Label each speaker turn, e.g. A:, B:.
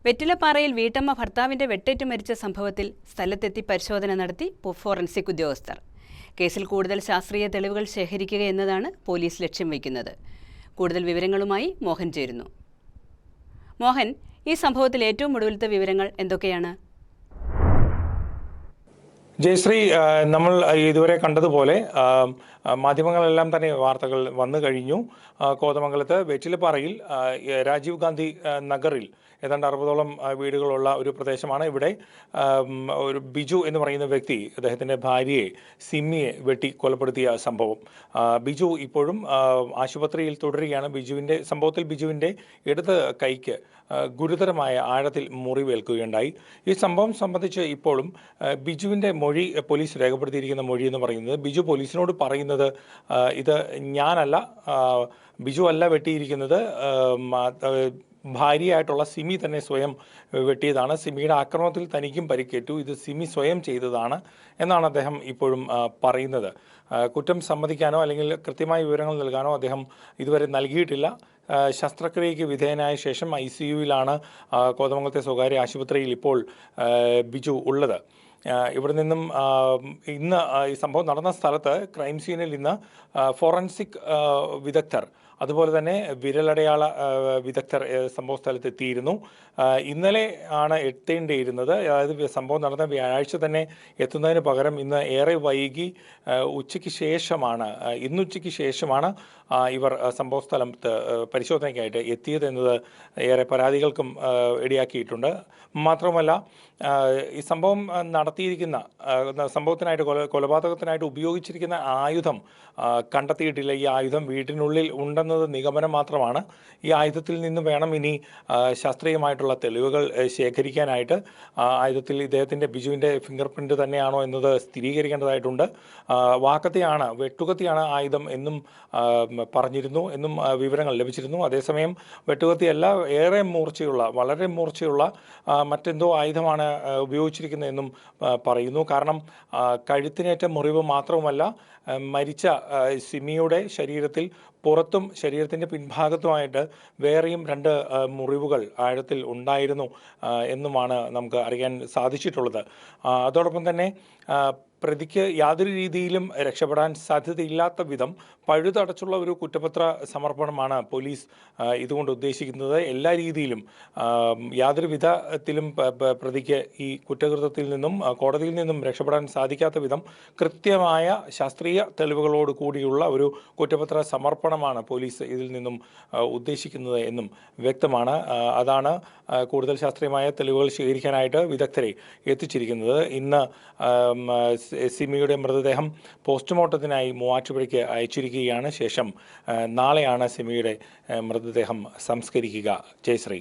A: വെറ്റിലപ്പാറയിൽ വീട്ടമ്മ ഭർത്താവിന്റെ വെട്ടേറ്റ് മരിച്ച സംഭവത്തിൽ സ്ഥലത്തെത്തി പരിശോധന നടത്തി ഫോറൻസിക് ഉദ്യോഗസ്ഥർ. കേസിൽ കൂടുതൽ ശാസ്ത്രീയ തെളിവുകൾ ശേഖരിക്കുക എന്നതാണ് പോലീസ് ലക്ഷ്യം വയ്ക്കുന്നത്. കൂടുതൽ വിവരങ്ങളുമായി മോഹൻ ചേരുന്നു. മോഹൻ, ഈ സംഭവത്തിൽ ഏറ്റവും ഒടുവിലത്തെ വിവരങ്ങൾ എന്തൊക്കെയാണ്?
B: ജയശ്രീ, നമ്മൾ ഇതുവരെ കണ്ടതുപോലെ മാധ്യമങ്ങളെല്ലാം തന്നെ വാർത്തകൾ വന്നു കഴിഞ്ഞു. കോതമംഗലത്ത് വെറ്റിലപ്പാറയിൽ രാജീവ് ഗാന്ധി നഗറിൽ ഏതാണ്ട് 60ഓളം വീടുകളുള്ള ഒരു പ്രദേശമാണ്. ഇവിടെ ഒരു ബിജു എന്ന് പറയുന്ന വ്യക്തി അദ്ദേഹത്തിൻ്റെ ഭാര്യയെ സിമ്മിയെ വെട്ടി കൊലപ്പെടുത്തിയ സംഭവം. ബിജു ഇപ്പോഴും ആശുപത്രിയിൽ തുടരുകയാണ്. സംഭവത്തിൽ ബിജുവിൻ്റെ ഇടത് കൈക്ക് ഗുരുതരമായ ആഴത്തിൽ മുറിവേൽക്കുകയുണ്ടായി. ഈ സംഭവം സംബന്ധിച്ച് ഇപ്പോഴും ബിജുവിൻ്റെ മൊഴി പോലീസ് രേഖപ്പെടുത്തിയിരിക്കുന്ന മൊഴി എന്ന് പറയുന്നത്, ബിജു പോലീസിനോട് പറയുന്നത് ഇത് ഞാനല്ല, ബിജു അല്ല വെട്ടിയിരിക്കുന്നത്, ഭാര്യയായിട്ടുള്ള സിമി തന്നെ സ്വയം വെട്ടിയതാണ്. സിമിയുടെ ആക്രമണത്തിൽ തനിക്കും പരിക്കേറ്റു, ഇത് സിമി സ്വയം ചെയ്തതാണ് എന്നാണ് അദ്ദേഹം ഇപ്പോഴും പറയുന്നത്. കുറ്റം സമ്മതിക്കാനോ അല്ലെങ്കിൽ കൃത്യമായ വിവരങ്ങൾ നൽകാനോ അദ്ദേഹം ഇതുവരെ നൽകിയിട്ടില്ല. ശസ്ത്രക്രിയയ്ക്ക് വിധേയനായ ശേഷം ICUവിലാണ് കോതമംഗലത്തെ സ്വകാര്യ ആശുപത്രിയിൽ ഇപ്പോൾ ബിജു ഉള്ളത്. ഇവിടെ നിന്നും ഇന്ന് ഈ സംഭവം നടന്ന സ്ഥലത്ത് ക്രൈം സീനിൽ ഇന്ന് ഫോറൻസിക് വിദഗ്ധർ, അതുപോലെ തന്നെ വിരലടയാള വിദഗ്ധർ സംഭവ സ്ഥലത്ത് എത്തിയിരുന്നു. ഇന്നലെ ആണ് എത്തേണ്ടിയിരുന്നത്. അതായത് സംഭവം നടന്ന വ്യാഴാഴ്ച തന്നെ എത്തുന്നതിന് പകരം ഇന്ന് ഏറെ വൈകി ഉച്ചയ്ക്ക് ശേഷമാണ് ഇവർ സംഭവ സ്ഥലത്ത് പരിശോധനയ്ക്കായിട്ട് എത്തിയതെന്നത് ഏറെ പരാതികൾക്കും ഇടയാക്കിയിട്ടുണ്ട്. മാത്രമല്ല, ഈ സംഭവം നടത്തിയിരിക്കുന്ന സംഭവത്തിനായിട്ട് കൊലപാതകത്തിനായിട്ട് ഉപയോഗിച്ചിരിക്കുന്ന ആയുധം കണ്ടെത്തിയിട്ടില്ല. ഈ ആയുധം വീട്ടിനുള്ളിൽ ഉണ്ടെന്നത് നിഗമനം മാത്രമാണ്. ഈ ആയുധത്തിൽ നിന്ന് വേണം ഇനി ശാസ്ത്രീയമായിട്ടുള്ള തെളിവുകൾ ശേഖരിക്കാനായിട്ട്. ആയുധത്തിൽ ബിജുവിൻ്റെ ഫിംഗർ പ്രിൻ്റ് തന്നെയാണോ എന്നത് സ്ഥിരീകരിക്കേണ്ടതായിട്ടുണ്ട്. വെട്ടുകത്തിയാണ് ആയുധം എന്നും പറഞ്ഞിരുന്നു എന്നും വിവരങ്ങൾ ലഭിച്ചിരുന്നു. അതേസമയം വെട്ടുകത്തിയല്ല, വളരെ മൂർച്ചയുള്ള മറ്റെന്തോ ആയുധമാണ് ഉപയോഗിച്ചിരിക്കുന്നതെന്നും പറയുന്നു. കാരണം കഴുത്തിനേറ്റ മുറിവ് മാത്രവുമല്ല, മരിച്ച സിമിയുടെ ശരീരത്തിൽ പുറത്തും ശരീരത്തിൻ്റെ പിൻഭാഗത്തുമായിട്ട് വേറെയും 2 മുറിവുകൾ ആഴത്തിൽ ഉണ്ടായിരുന്നു എന്നുമാണ് നമുക്ക് അറിയാൻ സാധിച്ചിട്ടുള്ളത്. അതോടൊപ്പം തന്നെ പ്രതിക്ക് യാതൊരു രീതിയിലും രക്ഷപ്പെടാൻ സാധ്യതയില്ലാത്ത വിധം പഴുതടച്ചുള്ള ഒരു കുറ്റപത്ര സമർപ്പണമാണ് പോലീസ് ഇതുകൊണ്ട് ഉദ്ദേശിക്കുന്നത്. എല്ലാ രീതിയിലും യാതൊരു വിധത്തിലും പ്രതിക്ക് ഈ കുറ്റകൃത്യത്തിൽ നിന്നും കോടതിയിൽ നിന്നും രക്ഷപ്പെടാൻ സാധിക്കാത്ത വിധം കൃത്യമായ ശാസ്ത്രീയ തെളിവുകളോട് കൂടിയുള്ള ഒരു കുറ്റപത്ര സമർപ്പണമാണ് പോലീസ് ഇതിൽ നിന്നും ഉദ്ദേശിക്കുന്നത് എന്നും വ്യക്തമാണ്. അതാണ് കൂടുതൽ ശാസ്ത്രീയമായ തെളിവുകൾ ശേഖരിക്കാനായിട്ട് വിദഗ്ധരെ എത്തിച്ചിരിക്കുന്നത്. ഇന്ന് സിമിയുടെ മൃതദേഹം പോസ്റ്റ്മോർട്ടത്തിനായി മൂവാറ്റുപുഴയ്ക്ക് അയച്ചിരിക്കുകയാണ്. ശേഷം നാളെയാണ് സിമിയുടെ മൃതദേഹം സംസ്കരിക്കുക. ജയശ്രീ.